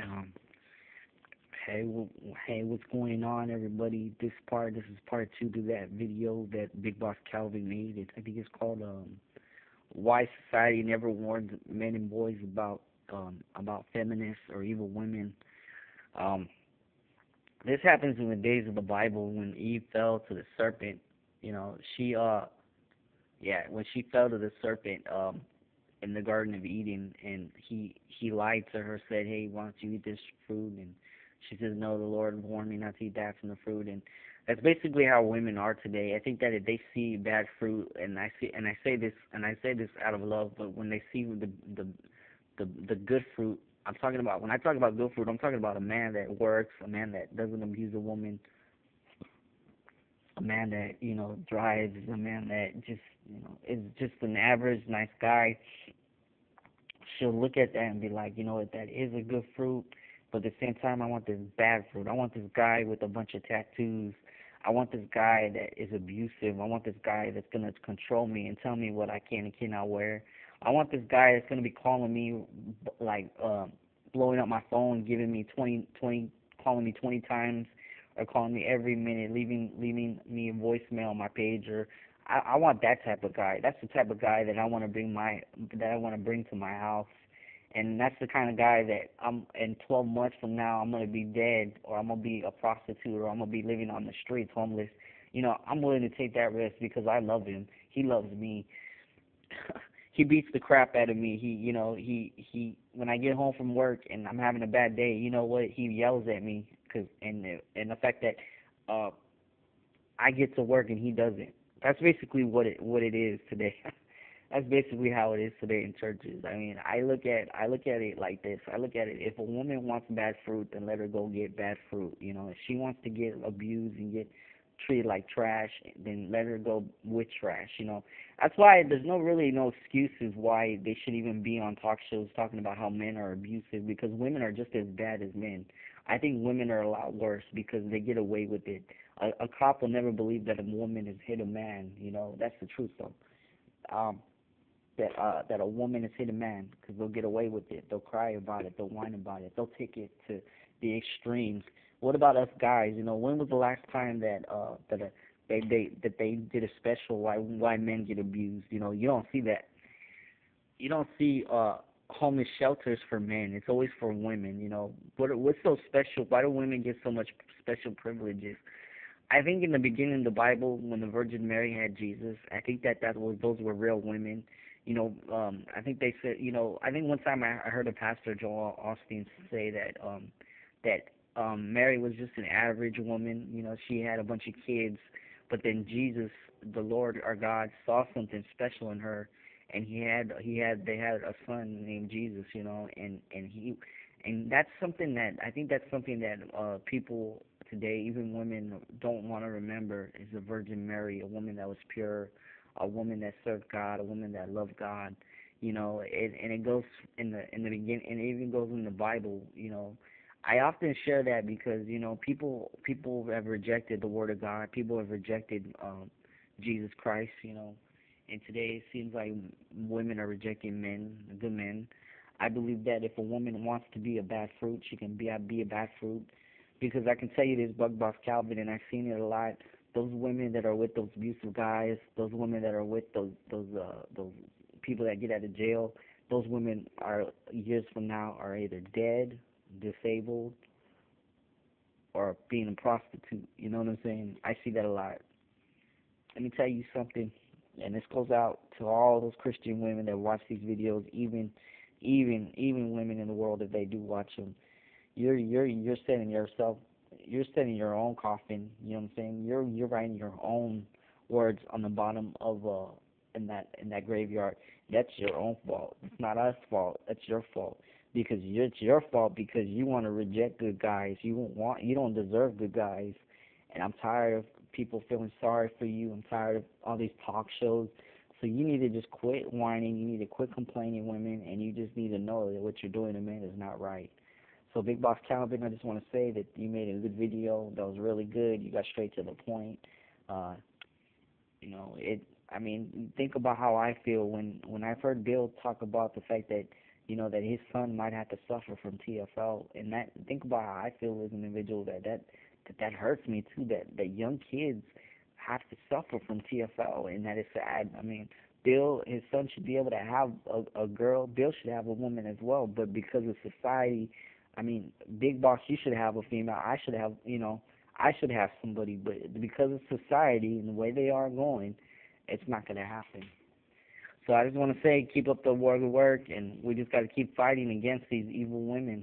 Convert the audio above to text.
Um, hey, what's going on, everybody? This is part two to that video that Big Boss Calvin made. I think it's called "Why Society Never Warns Men and Boys about Feminists or Evil Women." Um, this happens in the days of the Bible when Eve fell to the serpent. You know, when she fell to the serpent, in the Garden of Eden, and he lied to her, said, "Hey, why don't you eat this fruit?" And she says, "No, the Lord warned me not to eat that from the fruit." And that's basically how women are today. I think that if they see bad fruit, and I say this out of love, but when they see the good fruit, I'm talking about when I talk about good fruit, I'm talking about a man that works, a man that doesn't abuse a woman, a man that drives, a man that just is just an average nice guy. She'll look at that and be like, you know what, that is a good fruit, but at the same time, I want this bad fruit. I want this guy with a bunch of tattoos. I want this guy that is abusive. I want this guy that's going to control me and tell me what I can and cannot wear. I want this guy that's going to be calling me, like, blowing up my phone, giving me 20, calling me 20 times, or calling me every minute, leaving me a voicemail on my pager. I want that type of guy. That's the type of guy that I want to bring to my house, and that's the kind of guy that I'm in 12 months from now I'm gonna be dead, or I'm gonna be a prostitute, or I'm gonna be living on the streets homeless. I'm willing to take that risk because I love him. He loves me. He beats the crap out of me. He when I get home from work and I'm having a bad day, you know what? He yells at me and the fact that uh I get to work and he doesn't. That's basically what it is today. That's basically how it is today in churches. I mean, I look at it like this. I look at it, if a woman wants bad fruit, then let her go get bad fruit. If she wants to get abused and get treated like trash, then let her go with trash. That's why there's no excuses why they should even be on talk shows talking about how men are abusive, because women are just as bad as men. I think women are a lot worse because they get away with it. A cop will never believe that a woman has hit a man. That's the truth, though. Um, that a woman has hit a man, because they'll get away with it. They'll cry about it. They'll whine about it. They'll take it to the extremes. What about us guys? When was the last time that they did a special why men get abused? You don't see that. You don't see homeless shelters for men. It's always for women. What's so special? Why do women get so much special privileges? I think in the beginning of the Bible, when the Virgin Mary had Jesus, I think that those were real women. I think they said, I think one time I heard a pastor, Joel Austin, say that Mary was just an average woman. She had a bunch of kids, but then Jesus, the Lord our God, saw something special in her, and they had a son named Jesus. And that's something that people today, even women, don't want to remember, is the Virgin Mary, a woman that was pure, a woman that served God, a woman that loved God. And it goes in the beginning, and it even goes in the Bible. I often share that because people have rejected the Word of God. People have rejected Jesus Christ. And today it seems like women are rejecting men, good men. I believe that if a woman wants to be a bad fruit, she can be a bad fruit. Because I can tell you this, Bug Boss Calvin, and I've seen it a lot. Those women that are with those abusive guys, those women that are with those people that get out of jail, those women are years from now are either dead, disabled, or being a prostitute. You know what I'm saying? I see that a lot. Let me tell you something, and this goes out to all those Christian women that watch these videos, even women in the world if they do watch them. You're setting yourself, you're setting your own coffin. You know what I'm saying? You're writing your own words on the bottom of in that graveyard. That's your own fault. It's not us fault. That's your fault, because it's your fault because you want to reject good guys. You don't deserve good guys. And I'm tired of people feeling sorry for you. I'm tired of all these talk shows. So you need to just quit whining. You need to quit complaining, women, and you just need to know that what you're doing to men is not right. So Big Boss Calvin, I just want to say that you made a good video. That was really good. You got straight to the point. Uh, it. I mean, think about how I feel when I've heard Bill talk about the fact that that his son might have to suffer from TFL, and that think about how I feel as an individual that hurts me too. That young kids have to suffer from TFL, and that is sad. I mean, Bill, his son should be able to have a girl. Bill should have a woman as well, but because of society, I mean, Big Boss, you should have a female. I should have, I should have somebody, but because of society and the way they are going, it's not going to happen. So I just want to say, keep up the work, and we just got to keep fighting against these evil women.